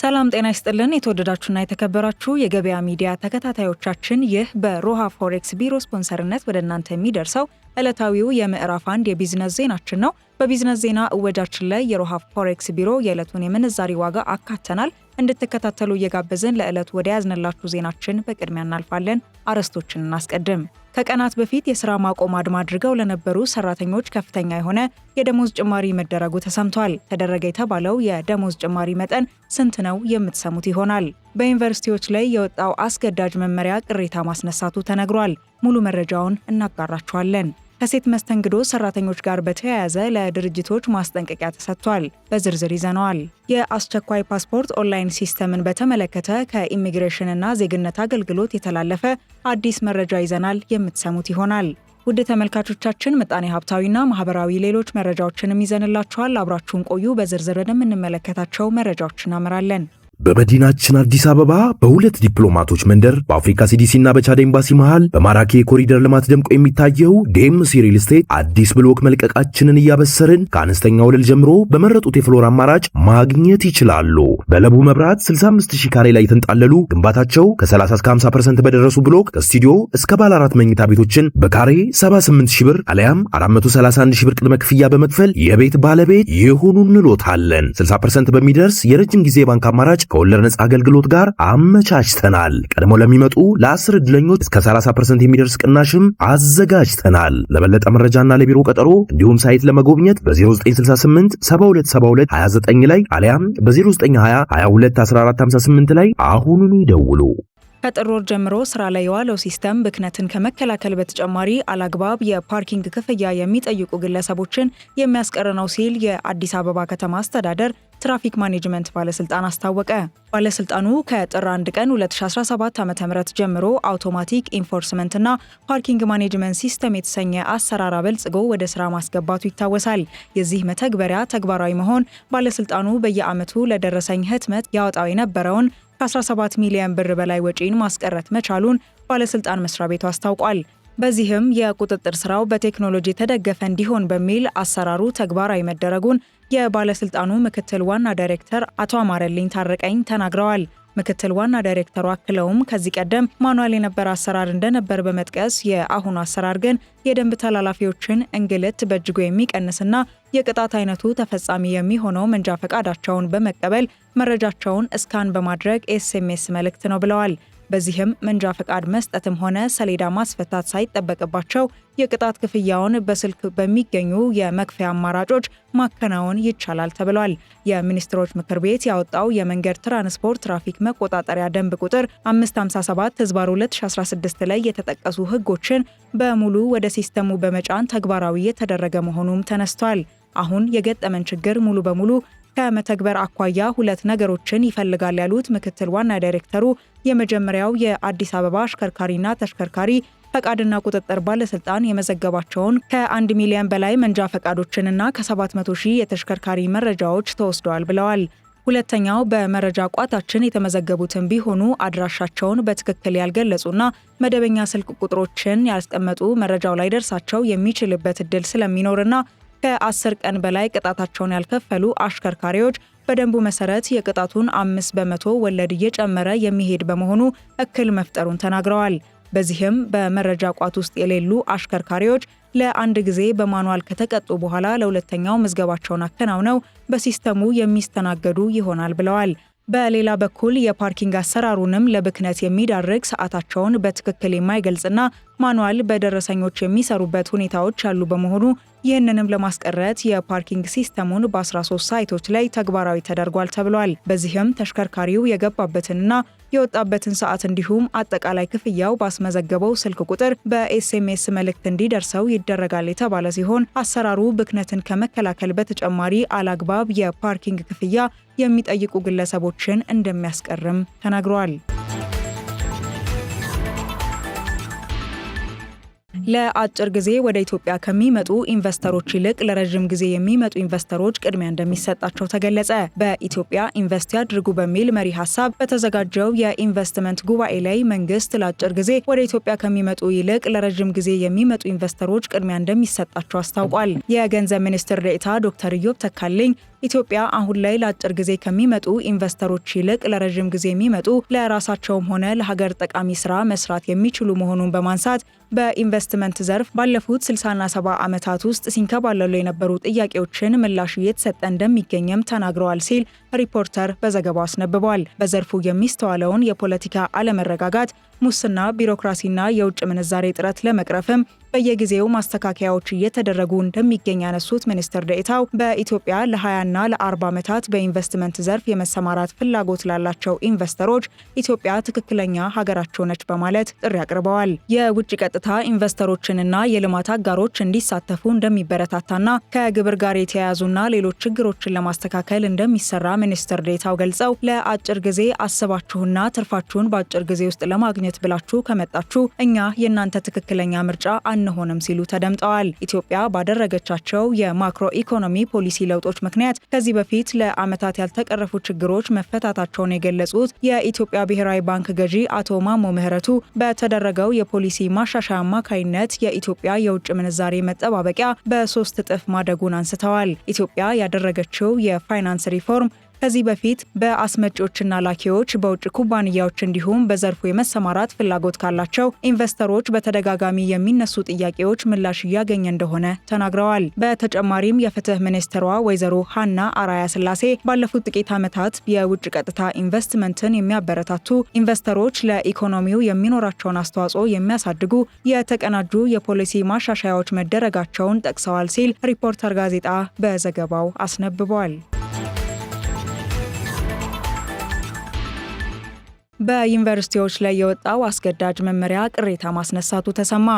ሰላም ጤና ይስጥልን የተወደዳችሁና የተከበራችሁ የገበያ ሚዲያ ተከታታዮቻችን፣ ይህ በሮሃ ፎሬክስ ቢሮ ስፖንሰርነት ወደ እናንተ የሚደርሰው ዕለታዊው የምዕራፍ 1 የቢዝነስ ዜናችን ነው። በቢዝነስ ዜና እወጃችን ላይ የሮሃ ፎሬክስ ቢሮ የዕለቱን የምንዛሪ ዋጋ አካተናል። እንድትከታተሉ እየጋበዝን ለዕለቱ ወደ ያዝንላችሁ ዜናችን በቅድሚያ እናልፋለን። አርዕስቶችን እናስቀድም። ከቀናት በፊት የሥራ ማቆም አድማ አድርገው ለነበሩ ሰራተኞች ከፍተኛ የሆነ የደሞዝ ጭማሪ መደረጉ ተሰምቷል። ተደረገ የተባለው የደሞዝ ጭማሪ መጠን ስንት ነው? የምትሰሙት ይሆናል። በዩኒቨርሲቲዎች ላይ የወጣው አስገዳጅ መመሪያ ቅሬታ ማስነሳቱ ተነግሯል። ሙሉ መረጃውን እናጋራችኋለን። ከሴት መስተንግዶ ሰራተኞች ጋር በተያያዘ ለድርጅቶች ማስጠንቀቂያ ተሰጥቷል። በዝርዝር ይዘነዋል። የአስቸኳይ ፓስፖርት ኦንላይን ሲስተምን በተመለከተ ከኢሚግሬሽንና ዜግነት አገልግሎት የተላለፈ አዲስ መረጃ ይዘናል። የምትሰሙት ይሆናል። ውድ ተመልካቾቻችን ምጣኔ ሀብታዊና ማህበራዊ ሌሎች መረጃዎችንም ይዘንላችኋል። አብራችሁን ቆዩ። በዝርዝር ወደምንመለከታቸው መረጃዎች እናመራለን። በመዲናችን አዲስ አበባ በሁለት ዲፕሎማቶች መንደር በአፍሪካ ሲዲሲ እና በቻድ ኤምባሲ መሃል በማራኪ የኮሪደር ልማት ደምቆ የሚታየው ዴምሲ ሪል ስቴት አዲስ ብሎክ መልቀቃችንን እያበሰርን ከአነስተኛ ወለል ጀምሮ በመረጡት የፍሎር አማራጭ ማግኘት ይችላሉ። በለቡ መብራት 65000 ካሬ ላይ የተንጣለሉ ግንባታቸው ከ30 እስከ 50% በደረሱ ብሎክ ከስቱዲዮ እስከ ባለ 4 መኝታ ቤቶችን በካሬ 78000 ብር አለያም 431000 ብር ቅድመ ክፍያ በመክፈል የቤት ባለቤት ይሁኑ እንሎታለን። 60% በሚደርስ የረጅም ጊዜ ባንክ አማራጭ ከወለድ ነጻ አገልግሎት ጋር አመቻችተናል። ቀድሞ ለሚመጡ ለ10 ዕድለኞች እስከ 30% የሚደርስ ቅናሽም አዘጋጅተናል። ለበለጠ መረጃና ለቢሮ ቀጠሮ እንዲሁም ሳይት ለመጎብኘት በ0968 7272 29 ላይ አሊያም በ0920 22 1458 ላይ አሁኑኑ ይደውሉ። ከጥር ወር ጀምሮ ስራ ላይ የዋለው ሲስተም ብክነትን ከመከላከል በተጨማሪ አላግባብ የፓርኪንግ ክፍያ የሚጠይቁ ግለሰቦችን የሚያስቀር ነው ሲል የአዲስ አበባ ከተማ አስተዳደር ትራፊክ ማኔጅመንት ባለስልጣን አስታወቀ። ባለስልጣኑ ከጥር 1 ቀን 2017 ዓ.ም ጀምሮ አውቶማቲክ ኢንፎርስመንት እና ፓርኪንግ ማኔጅመንት ሲስተም የተሰኘ አሰራር አበልጽጎ ወደ ስራ ማስገባቱ ይታወሳል። የዚህ መተግበሪያ ተግባራዊ መሆን ባለስልጣኑ በየዓመቱ ለደረሰኝ ህትመት ያወጣው የነበረውን ከ17 ሚሊዮን ብር በላይ ወጪን ማስቀረት መቻሉን ባለስልጣን መስሪያ ቤቱ አስታውቋል። በዚህም የቁጥጥር ስራው በቴክኖሎጂ የተደገፈ እንዲሆን በሚል አሰራሩ ተግባራዊ መደረጉን የባለስልጣኑ ምክትል ዋና ዳይሬክተር አቶ አማረልኝ ታረቀኝ ተናግረዋል። ምክትል ዋና ዳይሬክተሩ አክለውም ከዚህ ቀደም ማኑዋል የነበረ አሰራር እንደነበር በመጥቀስ የአሁኑ አሰራር ግን የደንብ ተላላፊዎችን እንግልት በእጅጉ የሚቀንስና የቅጣት አይነቱ ተፈጻሚ የሚሆነው መንጃ ፈቃዳቸውን በመቀበል መረጃቸውን እስካን በማድረግ ኤስኤምኤስ መልእክት ነው ብለዋል። በዚህም መንጃ ፈቃድ መስጠትም ሆነ ሰሌዳ ማስፈታት ሳይጠበቅባቸው የቅጣት ክፍያውን በስልክ በሚገኙ የመክፈያ አማራጮች ማከናወን ይቻላል ተብሏል። የሚኒስትሮች ምክር ቤት ያወጣው የመንገድ ትራንስፖርት ትራፊክ መቆጣጠሪያ ደንብ ቁጥር 557/2016 ላይ የተጠቀሱ ህጎችን በሙሉ ወደ ሲስተሙ በመጫን ተግባራዊ የተደረገ መሆኑም ተነስቷል። አሁን የገጠመን ችግር ሙሉ በሙሉ ከመተግበር አኳያ ሁለት ነገሮችን ይፈልጋል ያሉት ምክትል ዋና ዳይሬክተሩ የመጀመሪያው የአዲስ አበባ አሽከርካሪና ተሽከርካሪ ፈቃድና ቁጥጥር ባለስልጣን የመዘገባቸውን ከ1 ሚሊዮን በላይ መንጃ ፈቃዶችንና ከ700,000 የተሽከርካሪ መረጃዎች ተወስደዋል ብለዋል። ሁለተኛው በመረጃ ቋታችን የተመዘገቡትን ቢሆኑ አድራሻቸውን በትክክል ያልገለጹና መደበኛ ስልክ ቁጥሮችን ያስቀመጡ መረጃው ላይ ደርሳቸው የሚችልበት እድል ስለሚኖርና ከ10 ቀን በላይ ቅጣታቸውን ያልከፈሉ አሽከርካሪዎች በደንቡ መሰረት የቅጣቱን 5% ወለድ እየጨመረ የሚሄድ በመሆኑ እክል መፍጠሩን ተናግረዋል። በዚህም በመረጃ ቋት ውስጥ የሌሉ አሽከርካሪዎች ለአንድ ጊዜ በማኑዋል ከተቀጡ በኋላ ለሁለተኛው ምዝገባቸውን አከናውነው በሲስተሙ የሚስተናገዱ ይሆናል ብለዋል። በሌላ በኩል የፓርኪንግ አሰራሩንም ለብክነት የሚዳርግ ሰዓታቸውን በትክክል የማይገልጽና ማኑዋል በደረሰኞች የሚሰሩበት ሁኔታዎች ያሉ በመሆኑ ይህንንም ለማስቀረት የፓርኪንግ ሲስተሙን በ13 ሳይቶች ላይ ተግባራዊ ተደርጓል ተብሏል። በዚህም ተሽከርካሪው የገባበትንና የወጣበትን ሰዓት እንዲሁም አጠቃላይ ክፍያው ባስመዘገበው ስልክ ቁጥር በኤስኤምኤስ መልእክት እንዲደርሰው ይደረጋል የተባለ ሲሆን አሰራሩ ብክነትን ከመከላከል በተጨማሪ አላግባብ የፓርኪንግ ክፍያ የሚጠይቁ ግለሰቦችን እንደሚያስቀርም ተናግሯል። ለአጭር ጊዜ ወደ ኢትዮጵያ ከሚመጡ ኢንቨስተሮች ይልቅ ለረጅም ጊዜ የሚመጡ ኢንቨስተሮች ቅድሚያ እንደሚሰጣቸው ተገለጸ። በኢትዮጵያ ኢንቨስት ያድርጉ በሚል መሪ ሀሳብ በተዘጋጀው የኢንቨስትመንት ጉባኤ ላይ መንግስት ለአጭር ጊዜ ወደ ኢትዮጵያ ከሚመጡ ይልቅ ለረጅም ጊዜ የሚመጡ ኢንቨስተሮች ቅድሚያ እንደሚሰጣቸው አስታውቋል። የገንዘብ ሚኒስትር ዴኤታ ዶክተር ኢዮብ ተካልኝ ኢትዮጵያ አሁን ላይ ለአጭር ጊዜ ከሚመጡ ኢንቨስተሮች ይልቅ ለረጅም ጊዜ የሚመጡ ለራሳቸውም ሆነ ለሀገር ጠቃሚ ስራ መስራት የሚችሉ መሆኑን በማንሳት በኢንቨስትመንት ዘርፍ ባለፉት 60ና 70 ዓመታት ውስጥ ሲንከባለሉ የነበሩ ጥያቄዎችን ምላሽ እየተሰጠ እንደሚገኝም ተናግረዋል ሲል ሪፖርተር በዘገባው አስነብቧል። በዘርፉ የሚስተዋለውን የፖለቲካ አለመረጋጋት፣ ሙስና፣ ቢሮክራሲና የውጭ ምንዛሬ እጥረት ለመቅረፍም በየጊዜው ማስተካከያዎች እየተደረጉ እንደሚገኝ ያነሱት ሚኒስትር ዴኤታው በኢትዮጵያ ለ20ና ለ40 ዓመታት በኢንቨስትመንት ዘርፍ የመሰማራት ፍላጎት ላላቸው ኢንቨስተሮች ኢትዮጵያ ትክክለኛ ሀገራቸው ነች በማለት ጥሪ አቅርበዋል። የውጭ ቀጥታ ኢንቨስተሮችንና የልማት አጋሮች እንዲሳተፉ እንደሚበረታታና ከግብር ጋር የተያያዙና ሌሎች ችግሮችን ለማስተካከል እንደሚሰራ ሚኒስትር ዴኤታው ገልጸው ለአጭር ጊዜ አስባችሁና ትርፋችሁን በአጭር ጊዜ ውስጥ ለማግኘት ብላችሁ ከመጣችሁ እኛ የእናንተ ትክክለኛ ምርጫ አንሆንም ሲሉ ተደምጠዋል። ኢትዮጵያ ባደረገቻቸው የማክሮ ኢኮኖሚ ፖሊሲ ለውጦች ምክንያት ከዚህ በፊት ለዓመታት ያልተቀረፉ ችግሮች መፈታታቸውን የገለጹት የኢትዮጵያ ብሔራዊ ባንክ ገዢ አቶ ማሞ ምህረቱ በተደረገው የፖሊሲ ማሻሻያ አማካይነት የኢትዮጵያ የውጭ ምንዛሬ መጠባበቂያ በ3 እጥፍ ማደጉን አንስተዋል። ኢትዮጵያ ያደረገችው የፋይናንስ ሪፎርም ከዚህ በፊት በአስመጪዎችና ላኪዎች፣ በውጭ ኩባንያዎች እንዲሁም በዘርፉ የመሰማራት ፍላጎት ካላቸው ኢንቨስተሮች በተደጋጋሚ የሚነሱ ጥያቄዎች ምላሽ እያገኘ እንደሆነ ተናግረዋል። በተጨማሪም የፍትህ ሚኒስትሯ ወይዘሮ ሀና አራያ ስላሴ ባለፉት ጥቂት ዓመታት የውጭ ቀጥታ ኢንቨስትመንትን የሚያበረታቱ ኢንቨስተሮች ለኢኮኖሚው የሚኖራቸውን አስተዋጽኦ የሚያሳድጉ የተቀናጁ የፖሊሲ ማሻሻያዎች መደረጋቸውን ጠቅሰዋል ሲል ሪፖርተር ጋዜጣ በዘገባው አስነብቧል። በዩኒቨርሲቲዎች ላይ የወጣው አስገዳጅ መመሪያ ቅሬታ ማስነሳቱ ተሰማ።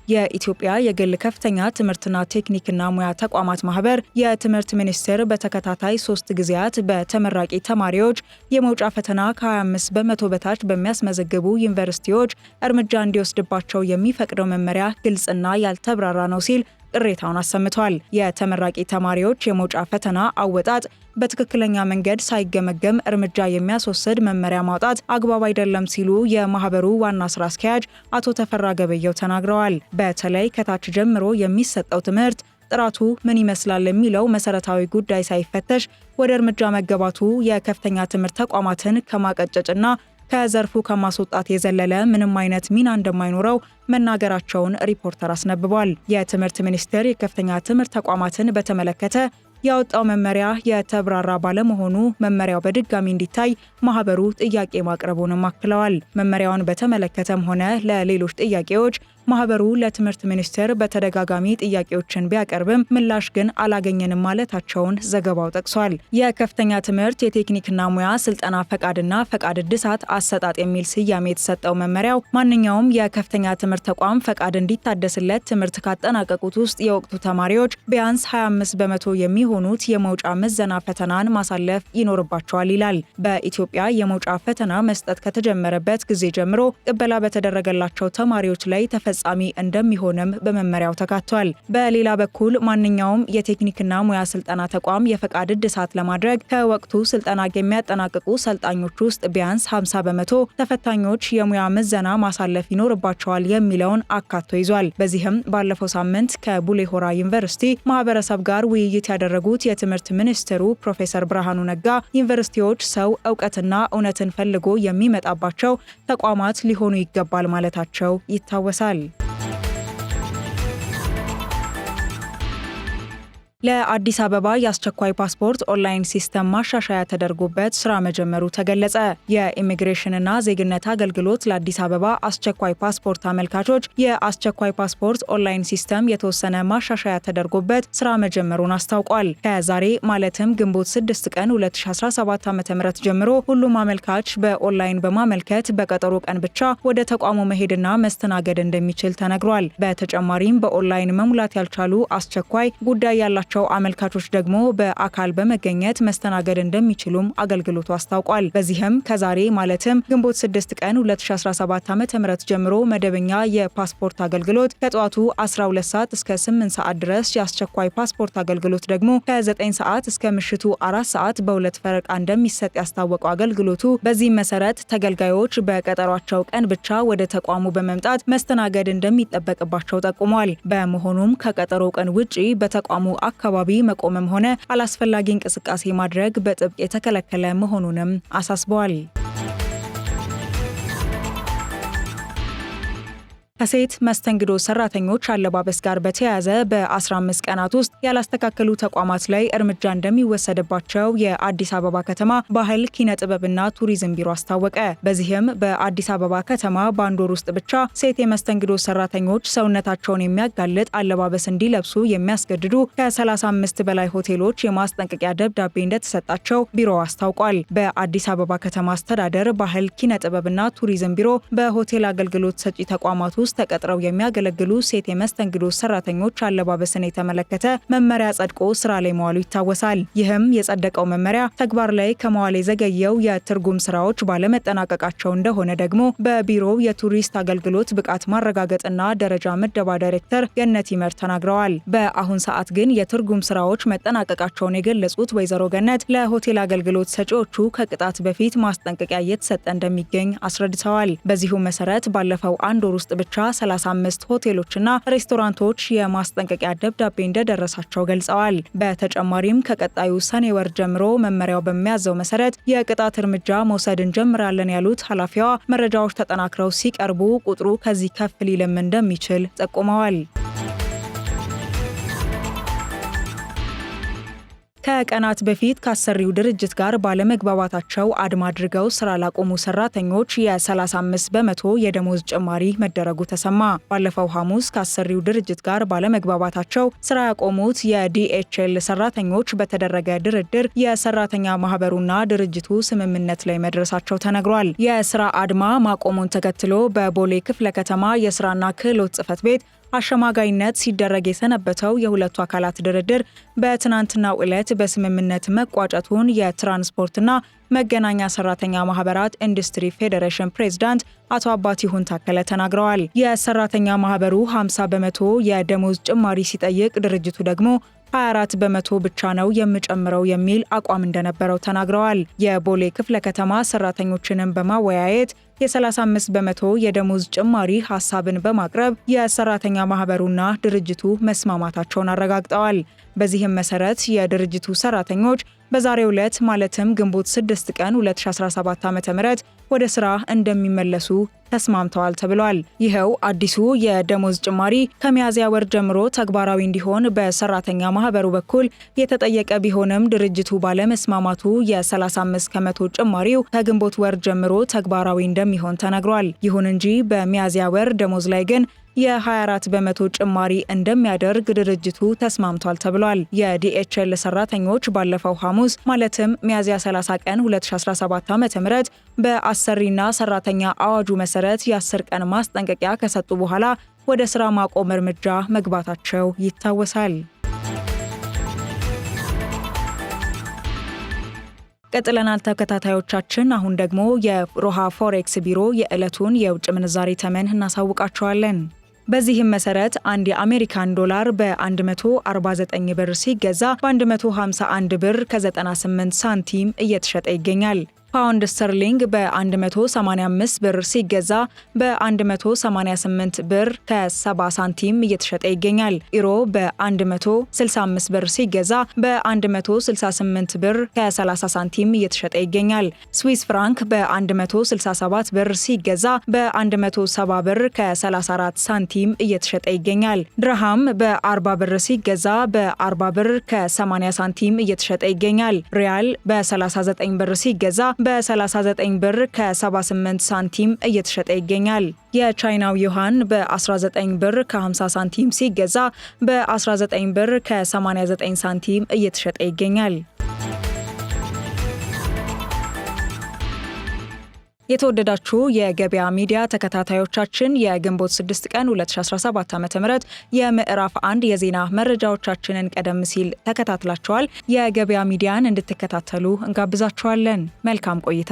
የኢትዮጵያ የግል ከፍተኛ ትምህርትና ቴክኒክና ሙያ ተቋማት ማህበር የትምህርት ሚኒስቴር በተከታታይ 3 ጊዜያት በተመራቂ ተማሪዎች የመውጫ ፈተና ከ25 በመቶ በታች በሚያስመዘግቡ ዩኒቨርሲቲዎች እርምጃ እንዲወስድባቸው የሚፈቅደው መመሪያ ግልጽና ያልተብራራ ነው ሲል ቅሬታውን አሰምቷል። የተመራቂ ተማሪዎች የመውጫ ፈተና አወጣጥ በትክክለኛ መንገድ ሳይገመገም እርምጃ የሚያስወስድ መመሪያ ማውጣት አግባብ አይደለም ሲሉ የማህበሩ ዋና ስራ አስኪያጅ አቶ ተፈራ ገበየው ተናግረዋል። በተለይ ከታች ጀምሮ የሚሰጠው ትምህርት ጥራቱ ምን ይመስላል የሚለው መሰረታዊ ጉዳይ ሳይፈተሽ ወደ እርምጃ መገባቱ የከፍተኛ ትምህርት ተቋማትን ከማቀጨጭና ከዘርፉ ከማስወጣት የዘለለ ምንም አይነት ሚና እንደማይኖረው መናገራቸውን ሪፖርተር አስነብቧል። የትምህርት ሚኒስቴር የከፍተኛ ትምህርት ተቋማትን በተመለከተ ያወጣው መመሪያ የተብራራ ባለመሆኑ መመሪያው በድጋሚ እንዲታይ ማህበሩ ጥያቄ ማቅረቡንም አክለዋል። መመሪያውን በተመለከተም ሆነ ለሌሎች ጥያቄዎች ማህበሩ ለትምህርት ሚኒስቴር በተደጋጋሚ ጥያቄዎችን ቢያቀርብም ምላሽ ግን አላገኘንም ማለታቸውን ዘገባው ጠቅሷል። የከፍተኛ ትምህርት የቴክኒክና ሙያ ስልጠና ፈቃድና ፈቃድ እድሳት አሰጣጥ የሚል ስያሜ የተሰጠው መመሪያው ማንኛውም የከፍተኛ ትምህርት ተቋም ፈቃድ እንዲታደስለት ትምህርት ካጠናቀቁት ውስጥ የወቅቱ ተማሪዎች ቢያንስ 25 በመቶ የሚሆኑት የመውጫ ምዘና ፈተናን ማሳለፍ ይኖርባቸዋል ይላል። በኢትዮጵያ የመውጫ ፈተና መስጠት ከተጀመረበት ጊዜ ጀምሮ ቅበላ በተደረገላቸው ተማሪዎች ላይ ተፈጻሚ እንደሚሆንም በመመሪያው ተካቷል። በሌላ በኩል ማንኛውም የቴክኒክና ሙያ ስልጠና ተቋም የፈቃድ እድሳት ለማድረግ ከወቅቱ ስልጠና የሚያጠናቅቁ ሰልጣኞች ውስጥ ቢያንስ 50 በመቶ ተፈታኞች የሙያ ምዘና ማሳለፍ ይኖርባቸዋል የሚለውን አካቶ ይዟል። በዚህም ባለፈው ሳምንት ከቡሌ ሆራ ዩኒቨርሲቲ ማህበረሰብ ጋር ውይይት ያደረጉት የትምህርት ሚኒስትሩ ፕሮፌሰር ብርሃኑ ነጋ ዩኒቨርሲቲዎች ሰው እውቀትና እውነትን ፈልጎ የሚመጣባቸው ተቋማት ሊሆኑ ይገባል ማለታቸው ይታወሳል። ለአዲስ አበባ የአስቸኳይ ፓስፖርት ኦንላይን ሲስተም ማሻሻያ ተደርጎበት ስራ መጀመሩ ተገለጸ። የኢሚግሬሽንና ዜግነት አገልግሎት ለአዲስ አበባ አስቸኳይ ፓስፖርት አመልካቾች የአስቸኳይ ፓስፖርት ኦንላይን ሲስተም የተወሰነ ማሻሻያ ተደርጎበት ስራ መጀመሩን አስታውቋል። ከዛሬ ማለትም ግንቦት 6 ቀን 2017 ዓ.ም ጀምሮ ሁሉም አመልካች በኦንላይን በማመልከት በቀጠሮ ቀን ብቻ ወደ ተቋሙ መሄድና መስተናገድ እንደሚችል ተነግሯል። በተጨማሪም በኦንላይን መሙላት ያልቻሉ አስቸኳይ ጉዳይ ያላቸው አመልካቾች ደግሞ በአካል በመገኘት መስተናገድ እንደሚችሉም አገልግሎቱ አስታውቋል። በዚህም ከዛሬ ማለትም ግንቦት 6 ቀን 2017 ዓ.ም ጀምሮ መደበኛ የፓስፖርት አገልግሎት ከጠዋቱ 12 ሰዓት እስከ 8 ሰዓት ድረስ፣ የአስቸኳይ ፓስፖርት አገልግሎት ደግሞ ከ9 ሰዓት እስከ ምሽቱ 4 ሰዓት በሁለት ፈረቃ እንደሚሰጥ ያስታወቀው አገልግሎቱ በዚህ መሰረት ተገልጋዮች በቀጠሯቸው ቀን ብቻ ወደ ተቋሙ በመምጣት መስተናገድ እንደሚጠበቅባቸው ጠቁሟል። በመሆኑም ከቀጠሮ ቀን ውጪ በተቋሙ አካባቢ መቆምም ሆነ አላስፈላጊ እንቅስቃሴ ማድረግ በጥብቅ የተከለከለ መሆኑንም አሳስበዋል። ከሴት መስተንግዶ ሰራተኞች አለባበስ ጋር በተያያዘ በ15 ቀናት ውስጥ ያላስተካከሉ ተቋማት ላይ እርምጃ እንደሚወሰድባቸው የአዲስ አበባ ከተማ ባህል ኪነ ጥበብና ቱሪዝም ቢሮ አስታወቀ። በዚህም በአዲስ አበባ ከተማ በአንድ ወር ውስጥ ብቻ ሴት የመስተንግዶ ሰራተኞች ሰውነታቸውን የሚያጋልጥ አለባበስ እንዲለብሱ የሚያስገድዱ ከ35 በላይ ሆቴሎች የማስጠንቀቂያ ደብዳቤ እንደተሰጣቸው ቢሮው አስታውቋል። በአዲስ አበባ ከተማ አስተዳደር ባህል ኪነ ጥበብና ቱሪዝም ቢሮ በሆቴል አገልግሎት ሰጪ ተቋማት ውስጥ ተቀጥረው የሚያገለግሉ ሴት የመስተንግዶ ሰራተኞች አለባበስን የተመለከተ መመሪያ ጸድቆ ስራ ላይ መዋሉ ይታወሳል። ይህም የጸደቀው መመሪያ ተግባር ላይ ከመዋል የዘገየው የትርጉም ስራዎች ባለመጠናቀቃቸው እንደሆነ ደግሞ በቢሮው የቱሪስት አገልግሎት ብቃት ማረጋገጥና ደረጃ ምደባ ዳይሬክተር ገነት ይመር ተናግረዋል። በአሁን ሰዓት ግን የትርጉም ስራዎች መጠናቀቃቸውን የገለጹት ወይዘሮ ገነት ለሆቴል አገልግሎት ሰጪዎቹ ከቅጣት በፊት ማስጠንቀቂያ እየተሰጠ እንደሚገኝ አስረድተዋል። በዚሁ መሰረት ባለፈው አንድ ወር ውስጥ ብቻ 35 ሆቴሎችና ሬስቶራንቶች የማስጠንቀቂያ ደብዳቤ እንደደረሳቸው ገልጸዋል። በተጨማሪም ከቀጣዩ ሰኔ ወር ጀምሮ መመሪያው በሚያዘው መሰረት የቅጣት እርምጃ መውሰድ እንጀምራለን ያሉት ኃላፊዋ መረጃዎች ተጠናክረው ሲቀርቡ ቁጥሩ ከዚህ ከፍ ሊልም እንደሚችል ጠቁመዋል። ከቀናት በፊት ከአሰሪው ድርጅት ጋር ባለመግባባታቸው አድማ አድርገው ስራ ላቆሙ ሰራተኞች የ35 በመቶ የደሞዝ ጭማሪ መደረጉ ተሰማ። ባለፈው ሐሙስ ከአሰሪው ድርጅት ጋር ባለመግባባታቸው ስራ ያቆሙት የዲኤችኤል ሰራተኞች በተደረገ ድርድር የሰራተኛ ማህበሩና ድርጅቱ ስምምነት ላይ መድረሳቸው ተነግሯል። የስራ አድማ ማቆሙን ተከትሎ በቦሌ ክፍለ ከተማ የስራና ክህሎት ጽሕፈት ቤት አሸማጋይነት ሲደረግ የሰነበተው የሁለቱ አካላት ድርድር በትናንትናው ዕለት በስምምነት መቋጨቱን የትራንስፖርትና መገናኛ ሰራተኛ ማህበራት ኢንዱስትሪ ፌዴሬሽን ፕሬዝዳንት አቶ አባቲሁን ታከለ ተናግረዋል። የሰራተኛ ማህበሩ 50 በመቶ የደሞዝ ጭማሪ ሲጠይቅ ድርጅቱ ደግሞ 24 በመቶ ብቻ ነው የምጨምረው የሚል አቋም እንደነበረው ተናግረዋል። የቦሌ ክፍለ ከተማ ሰራተኞችንም በማወያየት የ35 በመቶ የደሞዝ ጭማሪ ሐሳብን በማቅረብ የሰራተኛ ማህበሩና ድርጅቱ መስማማታቸውን አረጋግጠዋል። በዚህም መሰረት የድርጅቱ ሰራተኞች በዛሬው ዕለት ማለትም ግንቦት 6 ቀን 2017 ዓ.ም ወደ ስራ እንደሚመለሱ ተስማምተዋል ተብሏል። ይኸው አዲሱ የደሞዝ ጭማሪ ከሚያዝያ ወር ጀምሮ ተግባራዊ እንዲሆን በሰራተኛ ማህበሩ በኩል የተጠየቀ ቢሆንም ድርጅቱ ባለመስማማቱ የ35 ከመቶ ጭማሪው ከግንቦት ወር ጀምሮ ተግባራዊ እንደሚሆን ተነግሯል። ይሁን እንጂ በሚያዝያ ወር ደሞዝ ላይ ግን የ24 በመቶ ጭማሪ እንደሚያደርግ ድርጅቱ ተስማምቷል ተብሏል። የዲኤችኤል ሰራተኞች ባለፈው ሐሙስ ማለትም ሚያዝያ 30 ቀን 2017 ዓ.ም በአሰሪና ሰራተኛ አዋጁ መሰረት የ10 ቀን ማስጠንቀቂያ ከሰጡ በኋላ ወደ ስራ ማቆም እርምጃ መግባታቸው ይታወሳል። ቀጥለናል ተከታታዮቻችን። አሁን ደግሞ የሮሃ ፎሬክስ ቢሮ የዕለቱን የውጭ ምንዛሪ ተመን እናሳውቃቸዋለን። በዚህም መሰረት አንድ የአሜሪካን ዶላር በ149 ብር ሲገዛ በ151 ብር ከ98 ሳንቲም እየተሸጠ ይገኛል። ፓውንድ ስተርሊንግ በ185 ብር ሲገዛ በ188 ብር ከ70 ሳንቲም እየተሸጠ ይገኛል። ኢሮ በ165 ብር ሲገዛ በ168 ብር ከ30 ሳንቲም እየተሸጠ ይገኛል። ስዊስ ፍራንክ በ167 ብር ሲገዛ በ170 ብር ከ34 ሳንቲም እየተሸጠ ይገኛል። ድርሃም በ40 ብር ሲገዛ በ40 ብር ከ80 ሳንቲም እየተሸጠ ይገኛል። ሪያል በ39 ብር ሲገዛ በ39 ብር ከ78 ሳንቲም እየተሸጠ ይገኛል። የቻይናው ዩሃን በ19 ብር ከ50 ሳንቲም ሲገዛ በ19 ብር ከ89 ሳንቲም እየተሸጠ ይገኛል። የተወደዳችሁ የገበያ ሚዲያ ተከታታዮቻችን የግንቦት 6 ቀን 2017 ዓ.ም የምዕራፍ 1 የዜና መረጃዎቻችንን ቀደም ሲል ተከታትላችኋል። የገበያ ሚዲያን እንድትከታተሉ እንጋብዛችኋለን። መልካም ቆይታ።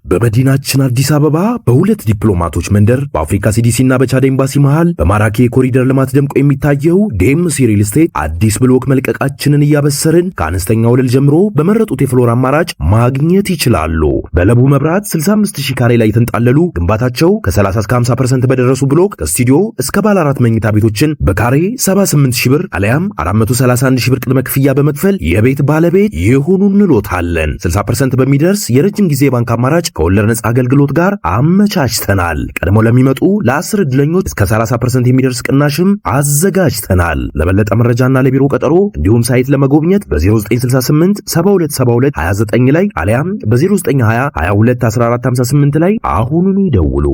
በመዲናችን አዲስ አበባ በሁለት ዲፕሎማቶች መንደር በአፍሪካ ሲዲሲ እና በቻድ ኤምባሲ መሃል በማራኪ የኮሪደር ልማት ደምቆ የሚታየው ዴምሲ ሪል ስቴት አዲስ ብሎክ መልቀቃችንን እያበሰርን ከአነስተኛ ወለል ጀምሮ በመረጡት የፍሎር አማራጭ ማግኘት ይችላሉ። በለቡ መብራት 65000 ካሬ ላይ የተንጣለሉ ግንባታቸው ከ30 እስከ 50% በደረሱ ብሎክ ከስቱዲዮ እስከ ባለ 4 መኝታ ቤቶችን በካሬ 78000 ብር አለያም 431000 ብር ቅድመ ክፍያ በመክፈል የቤት ባለቤት ይሁኑ እንሎታለን። 60% በሚደርስ የረጅም ጊዜ ባንክ አማራጭ ከወለድ ነጻ አገልግሎት ጋር አመቻችተናል። ቀድሞ ለሚመጡ ለ10 ዕድለኞች እስከ 30% የሚደርስ ቅናሽም አዘጋጅተናል። ለበለጠ መረጃና ለቢሮ ቀጠሮ እንዲሁም ሳይት ለመጎብኘት በ0968 7272 29 ላይ አሊያም በ0920 22 1458 ላይ አሁኑኑ ይደውሉ።